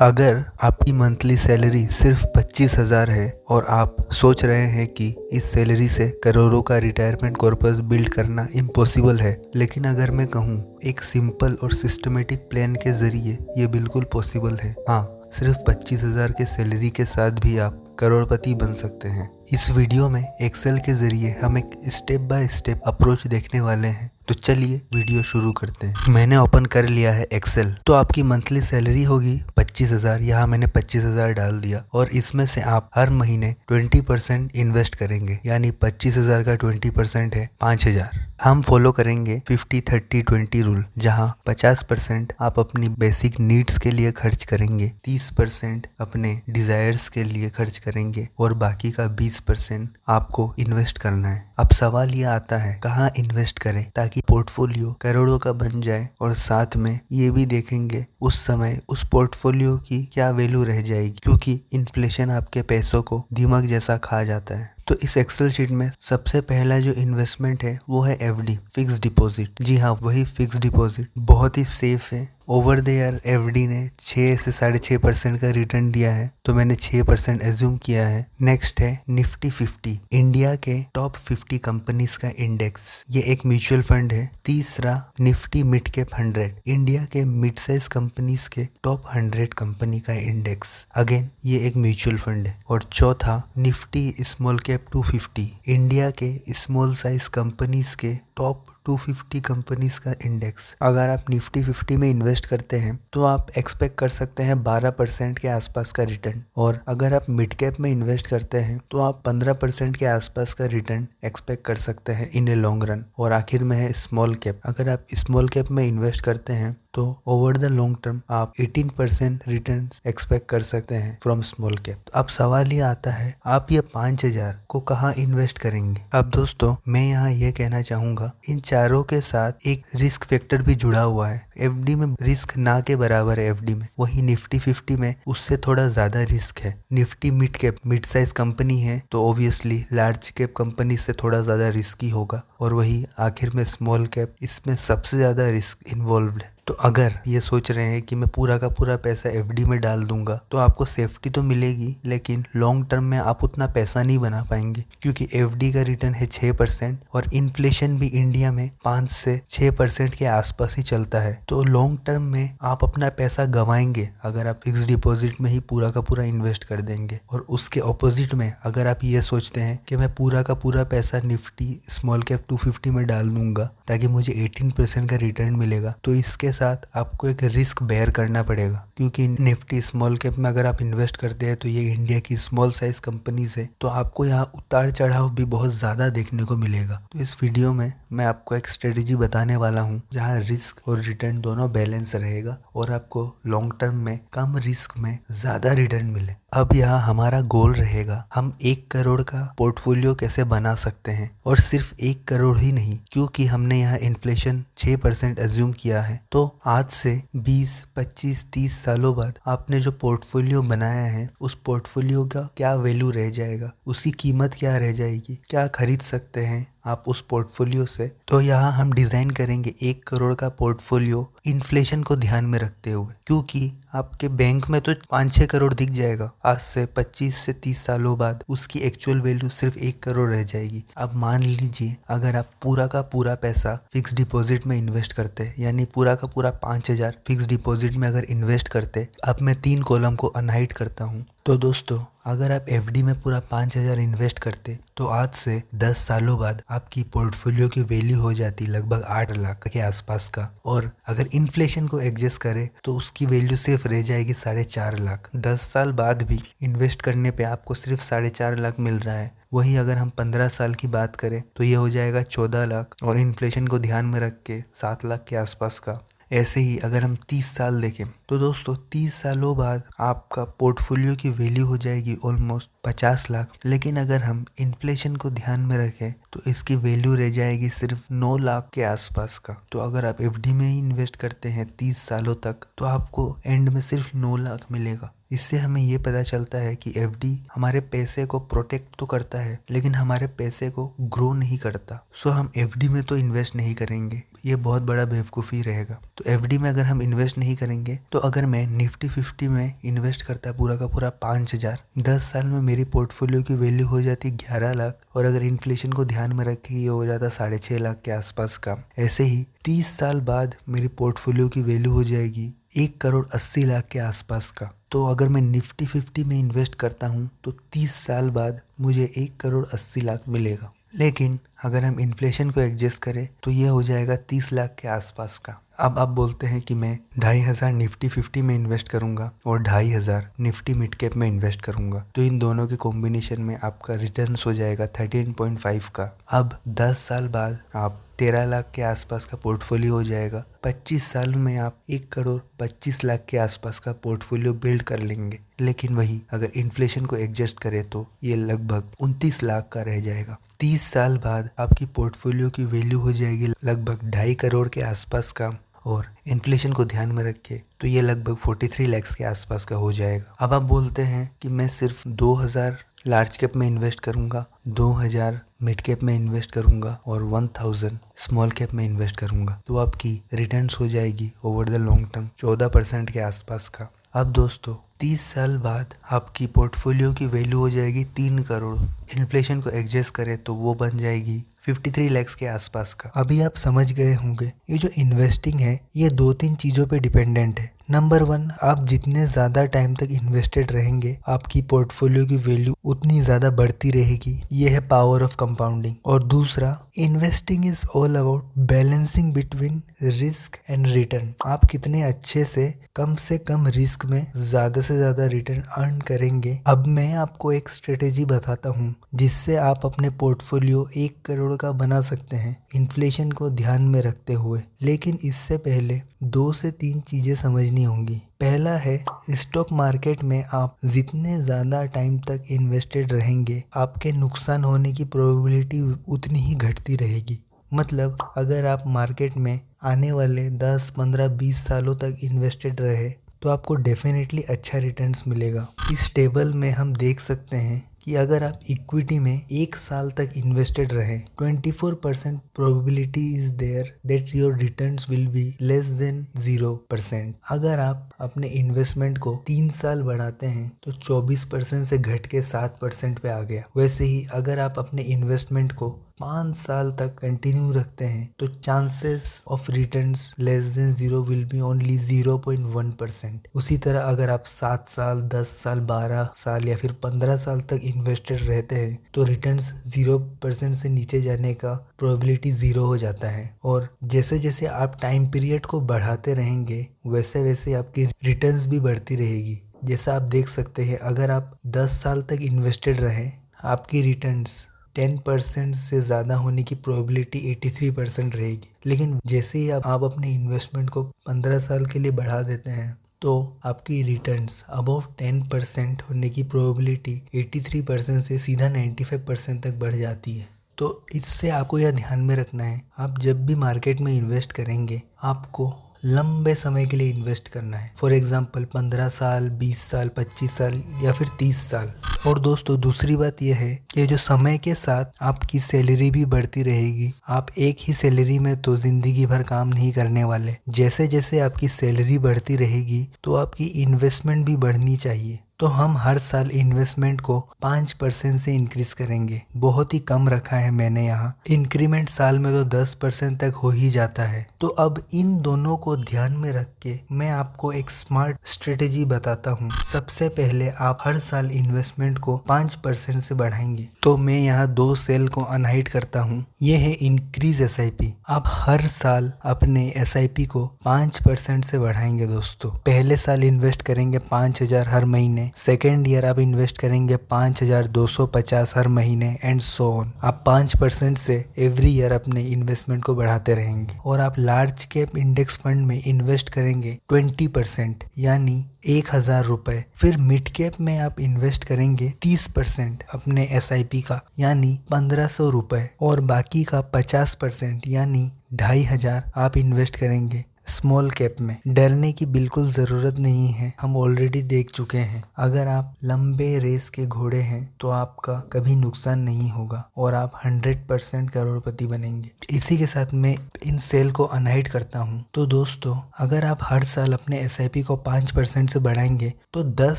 अगर आपकी monthly salary सिर्फ 25,000 है और आप सोच रहे हैं कि इस सैलरी से करोड़ों का रिटायरमेंट कॉर्पस बिल्ड करना इम्पॉसिबल है, लेकिन अगर मैं कहूँ एक सिंपल और सिस्टमेटिक प्लान के जरिए ये बिल्कुल पॉसिबल है। हाँ, सिर्फ 25,000 के सैलरी के साथ भी आप करोड़पति बन सकते हैं। इस वीडियो में एक्सेल के जरिए हम एक स्टेप बाय स्टेप अप्रोच देखने वाले हैं। तो चलिए वीडियो शुरू करते हैं। मैंने ओपन कर लिया है एक्सेल। तो आपकी मंथली सैलरी होगी 25,000। यहाँ मैंने 25,000 डाल दिया और इसमें से आप हर महीने 20% इन्वेस्ट करेंगे, यानी 25,000 का 20% है 5,000। हम फॉलो करेंगे 50-30-20 रूल, जहाँ 50% आप अपनी बेसिक नीड्स के लिए खर्च करेंगे, 30% अपने डिजायर्स के लिए खर्च करेंगे और बाकी का 20% आपको इन्वेस्ट करना है। अब सवाल ये आता है कहाँ इन्वेस्ट करें ताकि पोर्टफोलियो करोड़ों का बन जाए, और साथ में ये भी देखेंगे उस समय उस पोर्टफोलियो की क्या वैल्यू रह जाएगी, क्योंकि इन्फ्लेशन आपके पैसों को दीमक जैसा खा जाता है। तो इस एक्सेल शीट में सबसे पहला जो इन्वेस्टमेंट है वो है एफडी, फिक्स डिपॉजिट। जी हाँ, वही फिक्स डिपॉजिट बहुत ही सेफ है। ओवर द ईयर एफडी ने 6 से 6.5% का रिटर्न दिया है, तो मैंने 6% एज्यूम किया है। नेक्स्ट है निफ्टी 50, इंडिया के टॉप 50 कंपनीज का इंडेक्स। ये एक म्यूचुअल फंड है। तीसरा निफ्टी मिड कैप 100, इंडिया के मिड साइज कंपनीज के टॉप 100 कंपनी का इंडेक्स। अगेन ये एक म्यूचुअल फंड है। और चौथा निफ्टी स्मॉल कैप 250, इंडिया के स्मॉल साइज कंपनीज के टॉप 250 कंपनीज का इंडेक्स। अगर आप निफ्टी 50 में इन्वेस्ट करते हैं तो आप एक्सपेक्ट कर सकते हैं 12% के आसपास का रिटर्न, और अगर आप मिड कैप में इन्वेस्ट करते हैं तो आप 15% के आसपास का रिटर्न एक्सपेक्ट कर सकते हैं इन ए लॉन्ग रन। और आखिर में है स्मॉल कैप। अगर आप स्मॉल कैप में इन्वेस्ट करते हैं तो ओवर द लॉन्ग टर्म आप 18% रिटर्न एक्सपेक्ट कर सकते हैं फ्रॉम स्मॉल कैप। तो अब सवाल ये आता है आप ये 5,000 को कहाँ इन्वेस्ट करेंगे। अब दोस्तों मैं यहाँ ये कहना चाहूंगा, इन चारों के साथ एक रिस्क फैक्टर भी जुड़ा हुआ है। एफडी में रिस्क ना के बराबर है एफडी में, वही निफ्टी 50 में उससे थोड़ा ज्यादा रिस्क है। Nifty mid cap mid size company है, तो ऑब्वियसली लार्ज कैप कंपनी से थोड़ा ज्यादा रिस्की होगा। और वही आखिर में स्मॉल कैप, इसमें सबसे ज्यादा रिस्क इन्वॉल्व्ड है। तो अगर ये सोच रहे हैं कि मैं पूरा का पूरा पैसा एफडी में डाल दूंगा तो आपको सेफ्टी तो मिलेगी, लेकिन लॉन्ग टर्म में आप उतना पैसा नहीं बना पाएंगे, क्योंकि एफडी का रिटर्न है 6% और इन्फ्लेशन भी इंडिया में 5 से 6% के आसपास ही चलता है। तो लॉन्ग टर्म में आप अपना पैसा गंवाएंगे अगर आप फिक्स डिपॉजिट में ही पूरा का पूरा इन्वेस्ट कर देंगे। और उसके ऑपोजिट में अगर आप ये सोचते हैं कि मैं पूरा का पूरा पैसा निफ्टी स्मॉल कैप 250 में डाल दूंगा ताकि मुझे 18% का रिटर्न मिलेगा, तो इसके साथ आपको एक रिस्क बेयर करना पड़ेगा। क्योंकि निफ्टी स्मॉल कैप में अगर आप इन्वेस्ट करते हैं तो ये इंडिया की स्मॉल साइज कंपनीज है, तो आपको यहाँ उतार चढ़ाव भी बहुत ज्यादा देखने को मिलेगा। तो इस वीडियो में मैं आपको एक स्ट्रेटेजी बताने वाला हूँ जहाँ रिस्क और रिटर्न दोनों बैलेंस रहेगा और आपको लॉन्ग टर्म में कम रिस्क में ज्यादा रिटर्न मिले। अब यहाँ हमारा गोल रहेगा हम 1 करोड़ का पोर्टफोलियो कैसे बना सकते हैं, और सिर्फ 1 करोड़ ही नहीं, क्योंकि हमने यहाँ इन्फ्लेशन 6% एज्यूम किया है। तो आज से 20, 25, 30 सालों बाद आपने जो पोर्टफोलियो बनाया है उस पोर्टफोलियो का क्या वैल्यू रह जाएगा, उसकी कीमत क्या रह जाएगी, क्या खरीद सकते हैं आप उस पोर्टफोलियो से। तो यहाँ हम डिजाइन करेंगे 1 करोड़ का पोर्टफोलियो इन्फ्लेशन को ध्यान में रखते हुए, क्योंकि आपके बैंक में तो 5-6 करोड़ दिख जाएगा, आज से 25 से 30 सालों बाद उसकी एक्चुअल वैल्यू सिर्फ 1 करोड़ रह जाएगी। अब मान लीजिए अगर आप पूरा का पूरा पैसा फिक्स डिपॉजिट में इन्वेस्ट करते हैं, यानी पूरा का पूरा 5,000 फिक्स डिपॉजिट में अगर इन्वेस्ट करते, अब मैं 3 कॉलम को अनहाइड करता हूँ। तो दोस्तों अगर आप एफडी में पूरा 5,000 इन्वेस्ट करते तो आज से 10 सालों बाद आपकी पोर्टफोलियो की वैल्यू हो जाती लगभग 8 लाख के आसपास का, और अगर इन्फ्लेशन को एडजस्ट करें तो उसकी वैल्यू सिर्फ रह जाएगी 4.5 लाख। 10 साल बाद भी इन्वेस्ट करने पे आपको सिर्फ 4.5 लाख मिल रहा है। वही अगर हम 15 साल की बात करें तो ये हो जाएगा 14 लाख, और इन्फ्लेशन को ध्यान में रख के 7 लाख के आसपास का। ऐसे ही अगर हम 30 साल देखें तो दोस्तों 30 सालों बाद आपका पोर्टफोलियो की वैल्यू हो जाएगी ऑलमोस्ट 50 लाख। लेकिन अगर हम इन्फ्लेशन को ध्यान में रखें तो इसकी वैल्यू रह जाएगी सिर्फ 9 लाख के आसपास का। तो अगर आप एफडी में ही इन्वेस्ट करते हैं 30 सालों तक तो आपको एंड में सिर्फ 9 लाख मिलेगा। इससे हमें ये पता चलता है कि एफडी हमारे पैसे को प्रोटेक्ट तो करता है लेकिन हमारे पैसे को ग्रो नहीं करता। सो हम एफडी में तो इन्वेस्ट नहीं करेंगे, ये बहुत बड़ा बेवकूफ़ी रहेगा। तो एफडी में अगर हम इन्वेस्ट नहीं करेंगे तो अगर मैं निफ्टी 50 में इन्वेस्ट करता पूरा का पूरा 5,000, 10 साल में मेरी पोर्टफोलियो की वैल्यू हो जाती 11 लाख और अगर इन्फ्लेशन को ध्यान में रख के ये हो जाता 6.5 लाख के आसपास का। ऐसे ही 30 साल बाद मेरी पोर्टफोलियो की वैल्यू हो जाएगी 1,80,00,000 के आसपास का। तो अगर मैं निफ्टी 50 में इन्वेस्ट करता हूँ तो 30 साल बाद मुझे 1,80,00,000 मिलेगा। लेकिन अगर हम इन्फ्लेशन को एडजस्ट करें तो ये हो जाएगा 30 लाख के आसपास का। अब आप बोलते हैं कि मैं 2,500 निफ्टी 50 में इन्वेस्ट करूंगा और 2,500 निफ्टी मिड कैप में इन्वेस्ट करूंगा, तो इन दोनों के कॉम्बिनेशन में आपका रिटर्न्स हो जाएगा 13.5 का। अब 10 साल बाद आप 13 लाख के आसपास का पोर्टफोलियो हो जाएगा। 25 साल में आप 1,25,00,000 के आसपास का पोर्टफोलियो बिल्ड कर लेंगे। लेकिन वही अगर इन्फ्लेशन को एडजस्ट करें तो ये लगभग 29 लाख का रह जाएगा। 30 साल बाद आपकी पोर्टफोलियो की वैल्यू हो जाएगी लगभग 2.5 करोड़ के आसपास का और इन्फ्लेशन को ध्यान में रख के तो ये लगभग 43 लाख के आसपास का हो जाएगा। अब आप बोलते हैं कि मैं सिर्फ 2,000 लार्ज कैप में इन्वेस्ट करूंगा, 2,000 मिड कैप में इन्वेस्ट करूंगा और 1,000 स्मॉल कैप में इन्वेस्ट करूंगा, तो आपकी रिटर्न्स हो जाएगी ओवर द लॉन्ग टर्म 14% के आसपास का। अब दोस्तों 30 साल बाद आपकी पोर्टफोलियो की वैल्यू हो जाएगी 3 करोड़। इन्फ्लेशन को एडजस्ट करें तो वो बन जाएगी 53 लाख के आसपास का। अभी आप समझ गए होंगे ये जो इन्वेस्टिंग है ये 2-3 चीज़ों पे डिपेंडेंट है। नंबर 1, आप जितने ज़्यादा टाइम तक इन्वेस्टेड रहेंगे आपकी पोर्टफोलियो की वैल्यू उतनी ज़्यादा बढ़ती रहेगी। ये है पावर ऑफ कंपाउंडिंग। और दूसरा, investing is all about balancing between risk and return. आप कितने अच्छे से कम रिस्क में ज़्यादा से ज़्यादा रिटर्न अर्न करेंगे। अब मैं आपको एक स्ट्रेटेजी बताता हूँ जिससे आप अपने पोर्टफोलियो 1 करोड़ का बना सकते हैं इन्फ्लेशन को ध्यान में रखते हुए। लेकिन इससे पहले 2 से 3 चीज़ें समझनी होंगी। पहला है, स्टॉक मार्केट में आप जितने ज़्यादा टाइम तक इन्वेस्टेड रहेंगे आपके नुकसान होने की प्रोबेबिलिटी उतनी ही घटती रहेगी। मतलब अगर आप मार्केट में आने वाले 10, 15, 20 सालों तक इन्वेस्टेड रहे तो आपको डेफिनेटली अच्छा रिटर्न्स मिलेगा। इस टेबल में हम देख सकते हैं कि अगर आप इक्विटी में 1 साल तक इन्वेस्टेड रहे 24% probability is there that your returns will be less than 0%। अगर आप अपने इन्वेस्टमेंट को 3 साल बढ़ाते हैं तो 24% से घट के 7% पे आ गया। वैसे ही अगर आप अपने इन्वेस्टमेंट को 5 साल तक कंटिन्यू रखते हैं तो chances of returns less than 0 will be only 0.1%। उसी तरह अगर आप 7 साल, 10 साल, 12 साल या फिर 15 साल तक इन्वेस्टेड रहते हैं तो रिटर्न्स 0% से नीचे जाने का प्रोबेबिलिटी 0 हो जाता है। और जैसे जैसे आप टाइम पीरियड को बढ़ाते रहेंगे वैसे वैसे आपकी रिटर्न्स भी बढ़ती रहेगी। जैसा आप देख सकते हैं अगर आप 10 साल तक इन्वेस्टेड रहे आपकी रिटर्न्स 10% से ज़्यादा होने की प्रोबेबिलिटी 83% रहेगी। लेकिन जैसे ही आप अपने इन्वेस्टमेंट को 15 साल के लिए बढ़ा देते हैं तो आपकी रिटर्न्स अबव 10% होने की प्रोबेबिलिटी 83% से सीधा 95% तक बढ़ जाती है। तो इससे आपको यह ध्यान में रखना है, आप जब भी मार्केट में इन्वेस्ट करेंगे आपको लंबे समय के लिए इन्वेस्ट करना है। फॉर एग्जांपल 15 साल, 20 साल, 25 साल या फिर 30 साल। और दोस्तों दूसरी बात यह है कि जो समय के साथ आपकी सैलरी भी बढ़ती रहेगी। आप एक ही सैलरी में तो ज़िंदगी भर काम नहीं करने वाले। जैसे जैसे आपकी सैलरी बढ़ती रहेगी तो आपकी इन्वेस्टमेंट भी बढ़नी चाहिए। तो हम हर साल इन्वेस्टमेंट को 5% से इंक्रीज करेंगे। बहुत ही कम रखा है मैंने यहाँ, इंक्रीमेंट साल में तो 10% तक हो ही जाता है। तो अब इन दोनों को ध्यान में रख के मैं आपको एक स्मार्ट स्ट्रेटेजी बताता हूँ। सबसे पहले आप हर साल इन्वेस्टमेंट को 5% से बढ़ाएंगे। तो मैं यहाँ 2 सेल को अनहाइड करता हूँ। ये है इंक्रीज SIP। आप हर साल अपने SIP को 5% से बढ़ाएंगे दोस्तों। पहले साल इन्वेस्ट करेंगे 5,000 हर महीने, सेकेंड ईयर आप इन्वेस्ट करेंगे 5250 हर महीने एंड सो ऑन। आप 5% से एवरी ईयर अपने इन्वेस्टमेंट को बढ़ाते रहेंगे। और आप लार्ज कैप इंडेक्स फंड में इन्वेस्ट करेंगे 20% यानी 1000 रुपए। फिर मिड कैप में आप इन्वेस्ट करेंगे 30% अपने SIP का यानी 1500 रुपए। और बाकी का 50% यानी 2500 आप इन्वेस्ट करेंगे स्मॉल कैप में। डरने की बिल्कुल ज़रूरत नहीं है, हम ऑलरेडी देख चुके हैं। अगर आप लंबे रेस के घोड़े हैं तो आपका कभी नुकसान नहीं होगा और आप 100% करोड़पति बनेंगे। इसी के साथ मैं इन सेल को अनहाइड करता हूँ। तो दोस्तों, अगर आप हर साल अपने SIP को 5% से बढ़ाएंगे तो 10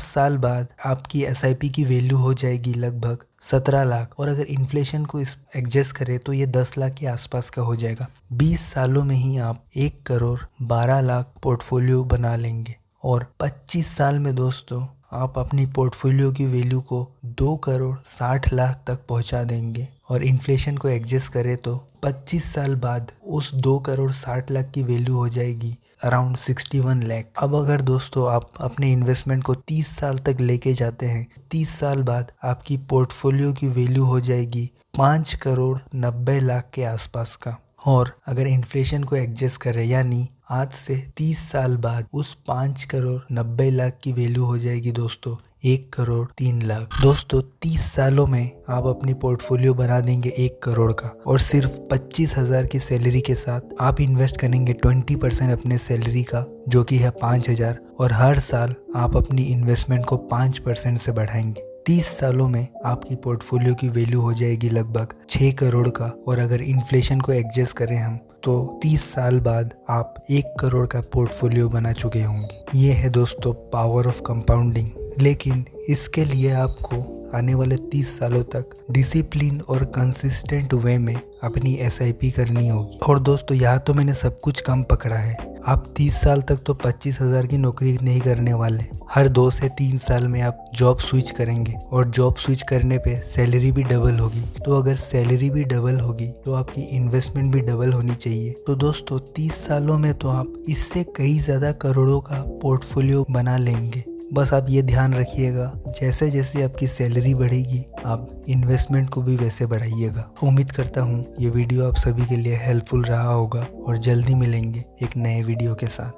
साल बाद आपकी SIP की वैल्यू हो जाएगी लगभग 17 लाख। और अगर इन्फ्लेशन को एडजस्ट करें तो ये 10 लाख के आसपास का हो जाएगा। 20 सालों में ही आप 1 करोड़ 12 लाख पोर्टफोलियो बना लेंगे। और 25 साल में दोस्तों आप अपनी पोर्टफोलियो की वैल्यू को 2 करोड़ 60 लाख तक पहुंचा देंगे। और इन्फ्लेशन को एडजस्ट करें तो 25 साल बाद उस 2 करोड़ 60 लाख की वैल्यू हो जाएगी अराउंड 61 लाख। अब अगर दोस्तों आप अपने इन्वेस्टमेंट को 30 साल तक लेके जाते हैं, 30 साल बाद आपकी पोर्टफोलियो की वैल्यू हो जाएगी 5 करोड़ 90 लाख के आसपास का। और अगर इन्फ्लेशन को एडजस्ट करें यानी आज से 30 साल बाद उस 5 करोड़ 90 लाख की वैल्यू हो जाएगी दोस्तों 1 करोड़ 3 लाख। दोस्तों 30 सालों में आप अपनी पोर्टफोलियो बना देंगे 1 करोड़ का। और सिर्फ 25,000 की सैलरी के साथ आप इन्वेस्ट करेंगे 20% अपने सैलरी का, जो कि है 5,000। और हर साल आप अपनी इन्वेस्टमेंट को 5% से बढ़ाएंगे। 30 सालों में आपकी पोर्टफोलियो की वैल्यू हो जाएगी लगभग 6 करोड़ का। और अगर इन्फ्लेशन को एडजस्ट करें हम तो 30 साल बाद आप 1 करोड़ का पोर्टफोलियो बना चुके होंगे। ये है दोस्तों पावर ऑफ कंपाउंडिंग। लेकिन इसके लिए आपको आने वाले 30 सालों तक डिसिप्लिन और कंसिस्टेंट वे में अपनी SIP करनी होगी। और दोस्तों यहाँ तो मैंने सब कुछ कम पकड़ा है। आप 30 साल तक तो 25,000 की नौकरी नहीं करने वाले। हर 2 से 3 साल में आप जॉब स्विच करेंगे और जॉब स्विच करने पे सैलरी भी डबल होगी। तो अगर सैलरी भी डबल होगी तो आपकी इन्वेस्टमेंट भी डबल होनी चाहिए। तो दोस्तों 30 सालों में तो आप इससे कई ज़्यादा करोड़ों का पोर्टफोलियो बना लेंगे। बस आप ये ध्यान रखिएगा, जैसे जैसे आपकी सैलरी बढ़ेगी आप इन्वेस्टमेंट को भी वैसे बढ़ाइएगा। उम्मीद करता हूँ ये वीडियो आप सभी के लिए हेल्पफुल रहा होगा और जल्दी मिलेंगे एक नए वीडियो के साथ।